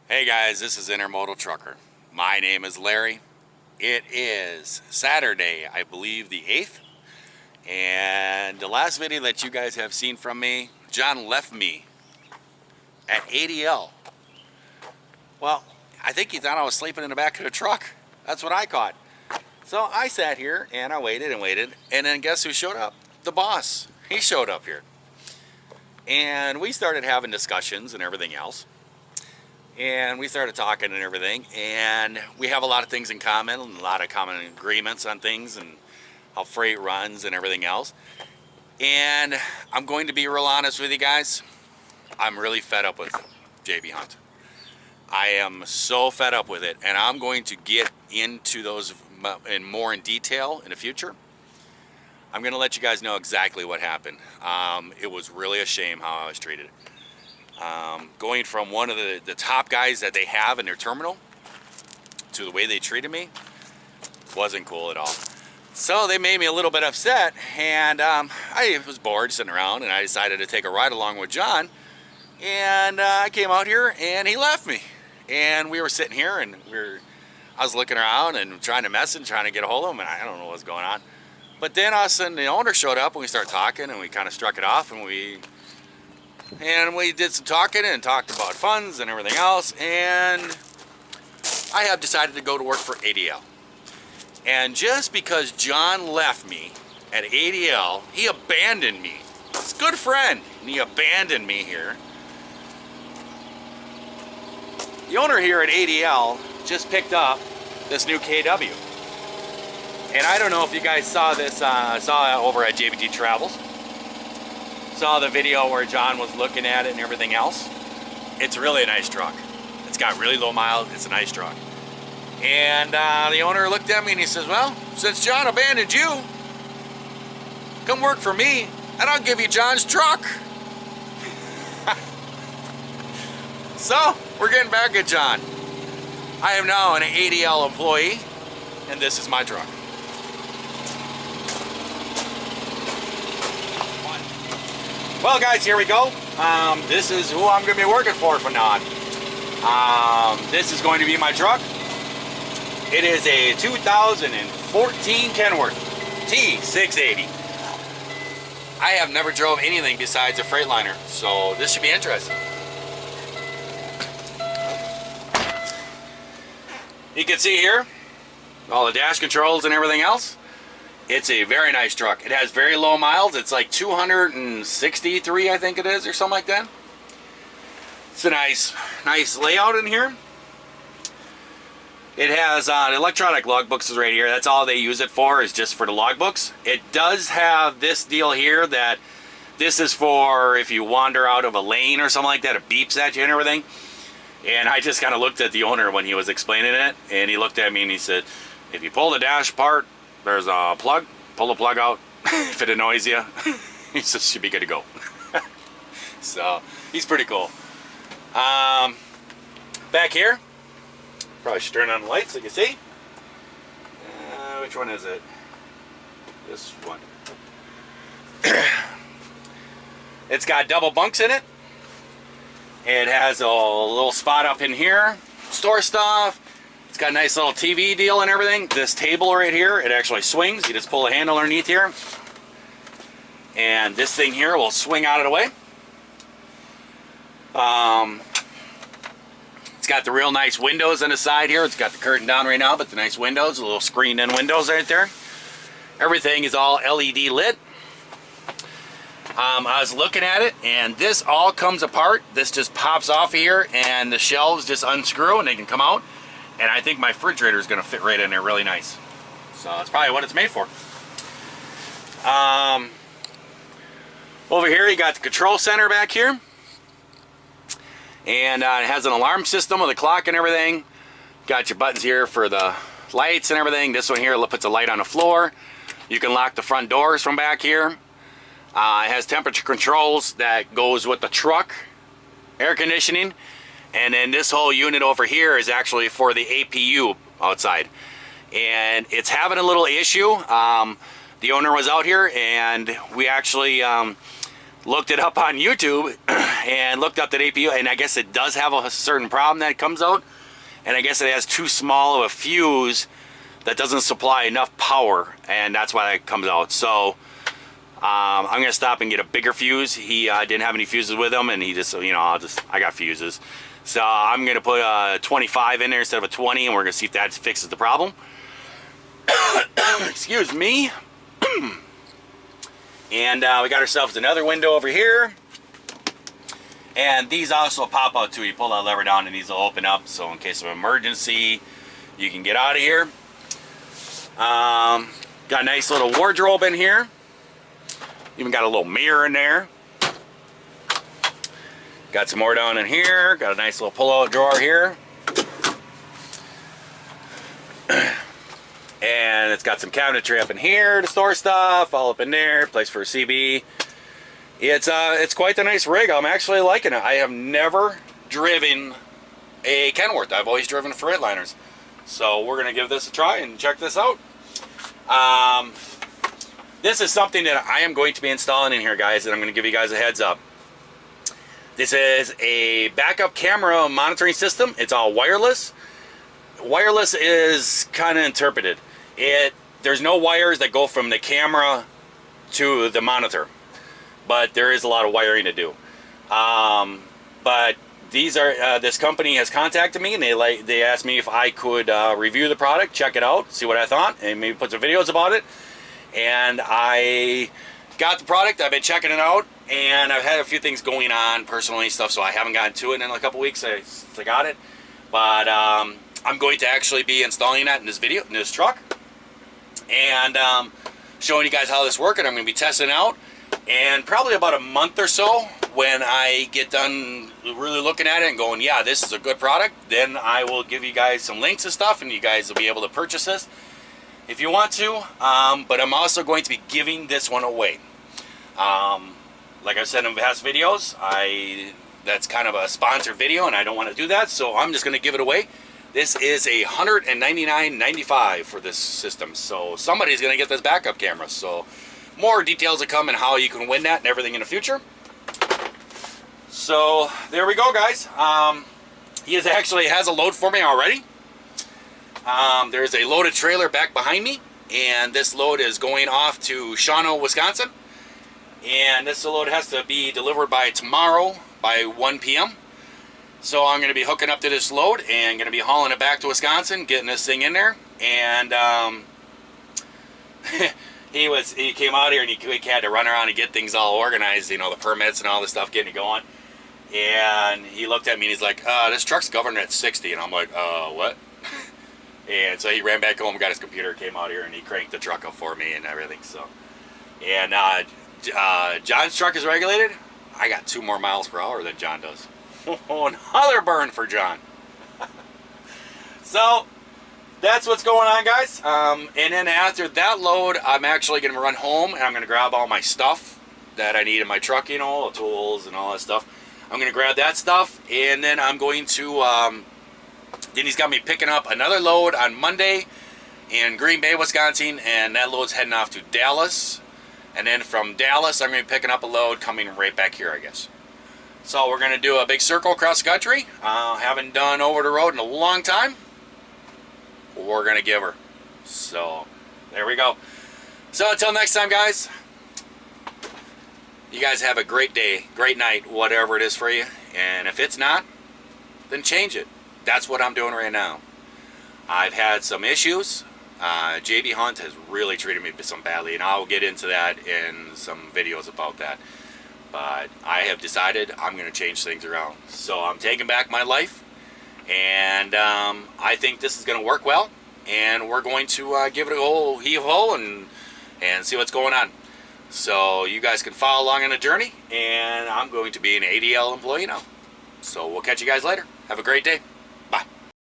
Hey guys, this is Intermodaltrucker. My name is Larry. It is Saturday, I believe the 8th. And the last video that you guys have seen from me, John left me at ADL. Well, I think he thought I was sleeping in the back of the truck. That's what I caught. So I sat here and I waited and waited. And then guess who showed up? The boss. He showed up here. And we started having discussions and everything else. And we started talking and everything, and we have a lot of things in common, and a lot of common agreements on things and how freight runs and everything else. And I'm going to be real honest with you guys. I'm really fed up with JB Hunt. I am so fed up with it, and I'm going to get into those more in detail in the future. I'm going to let you guys know exactly what happened. It was really a shame how I was treated. Going from one of the top guys that they have in their terminal to the way they treated me wasn't cool at all. So they made me a little bit upset, and I was bored sitting around, and I decided to take a ride along with John. And I came out here, and he left me. And we were sitting here, and I was looking around and trying to message, trying to get a hold of him, and I don't know what's going on. But then all of a sudden the owner showed up, and we started talking, and we kind of struck it off, and we did some talking and talked about funds and everything else, and I have decided to go to work for ADL. And just because John left me at ADL, he abandoned me. He's a good friend, and he abandoned me here. The owner here at ADL just picked up this new KW. And I don't know if you guys saw this, saw it over at JBT Travels. Saw the video where John was looking at it and everything else. It's really a nice truck. It's got really low miles. It's a nice truck. And the owner looked at me and he says, well, since John abandoned you, come work for me and I'll give you John's truck. So we're getting back at John. I am now an ADL employee, and this is my truck. Well guys, here we go. This is who I'm going to be working for from now on. This is going to be my truck. It is a 2014 Kenworth T680. I have never drove anything besides a Freightliner, so this should be interesting. You can see here all the dash controls and everything else. It's a very nice truck. It has very low miles. It's like 263, I think it is, or something like that. It's a nice layout in here. It has electronic logbooks is right here. That's all they use it for, is just for the logbooks. It does have this deal here that this is for if you wander out of a lane or something like that. It beeps at you and everything. And I just kind of looked at the owner when he was explaining it, and he looked at me and he said, if you pull the dash apart, there's a plug, pull the plug out. If it annoys you, he says should be good to go. So he's pretty cool. Back here, probably should turn on the lights so you can see. Which one is it? This one. It's got double bunks in it. It has a little spot up in here, store stuff. It's got a nice little TV deal and everything. This table right here, it actually swings. You just pull a handle underneath here. And this thing here will swing out of the way. It's got the real nice windows on the side here. It's got the curtain down right now, but the nice windows, the little screened in windows right there. Everything is all LED lit. I was looking at it, and this all comes apart. This just pops off here, and the shelves just unscrew, and they can come out. And I think my refrigerator is going to fit right in there really nice. So that's probably what it's made for. Over here, you got the control center back here. And it has an alarm system with a clock and everything. Got your buttons here for the lights and everything. This one here puts a light on the floor. You can lock the front doors from back here. It has temperature controls that goes with the truck, air conditioning. And then this whole unit over here is actually for the APU outside. And it's having a little issue. The owner was out here, and we actually looked it up on YouTube, and looked up that APU, and I guess it does have a certain problem that comes out, and I guess it has too small of a fuse that doesn't supply enough power, and that's why that comes out. So I'm gonna stop and get a bigger fuse. He didn't have any fuses with him, and he just, you know, I got fuses. So I'm gonna put a 25 in there instead of a 20, and we're gonna see if that fixes the problem. Excuse me. And we got ourselves another window over here. And these also pop out too. You pull that lever down and these will open up, so in case of emergency, you can get out of here. Got a nice little wardrobe in here. Even got a little mirror in there. Got some more down in here. Got a nice little pull-out drawer here. And it's got some cabinetry up in here to store stuff, all up in there, place for a CB. It's quite the nice rig. I'm actually liking it. I have never driven a Kenworth. I've always driven Freightliners. So we're gonna give this a try and check this out. This is something that I am going to be installing in here, guys, and I'm gonna give you guys a heads up. This is a backup camera monitoring system. It's all wireless. Wireless is kind of interpreted. There's no wires that go from the camera to the monitor, but there is a lot of wiring to do. But these are this company has contacted me, and they asked me if I could review the product, check it out, see what I thought, and maybe put some videos about it. And I got the product. I've been checking it out, and I've had a few things going on personally stuff, so I haven't gotten to it in a couple weeks. I got it, but I'm going to actually be installing that in this video, in this truck, and showing you guys how this works. And I'm going to be testing it out, and probably about a month or so, when I get done really looking at it and going, yeah, this is a good product, then I will give you guys some links and stuff, and you guys will be able to purchase this if you want to. But I'm also going to be giving this one away. Like I said in past videos, that's kind of a sponsored video, and I don't want to do that, so I'm just going to give it away. This is a $199.95 for this system, so somebody's going to get this backup camera. So more details will come and how you can win that and everything in the future. So there we go, guys. He actually has a load for me already. There's a loaded trailer back behind me, and this load is going off to Shawano, Wisconsin. And this load has to be delivered by tomorrow by 1 p.m. So I'm going to be hooking up to this load and going to be hauling it back to Wisconsin, getting this thing in there. And he came out here and he had to run around and get things all organized, you know, the permits and all the stuff, getting it going. And he looked at me and he's like, this truck's governed at 60. And I'm like, what? And so he ran back home, got his computer, came out here, and he cranked the truck up for me and everything. So, and John's truck is regulated. I got 2 more miles per hour than John does. Oh, another burn for John. So that's what's going on, guys. And then after that load, I'm actually going to run home, and I'm going to grab all my stuff that I need in my truck, you know, tools and all that stuff. I'm going to grab that stuff, and then I'm going to, then he's got me picking up another load on Monday in Green Bay, Wisconsin, and that load's heading off to Dallas. And then from Dallas, I'm going to be picking up a load coming right back here, I guess. So we're going to do a big circle across the country. Haven't done over the road in a long time. We're going to give her. So there we go. So until next time, guys, you guys have a great day, great night, whatever it is for you. And if it's not, then change it. That's what I'm doing right now. I've had some issues. JB Hunt has really treated me some badly, and I'll get into that in some videos about that. But I have decided I'm going to change things around. So I'm taking back my life, and I think this is going to work well. And we're going to give it a whole heave-ho and see what's going on. So you guys can follow along on the journey, and I'm going to be an ADL employee now. So we'll catch you guys later. Have a great day.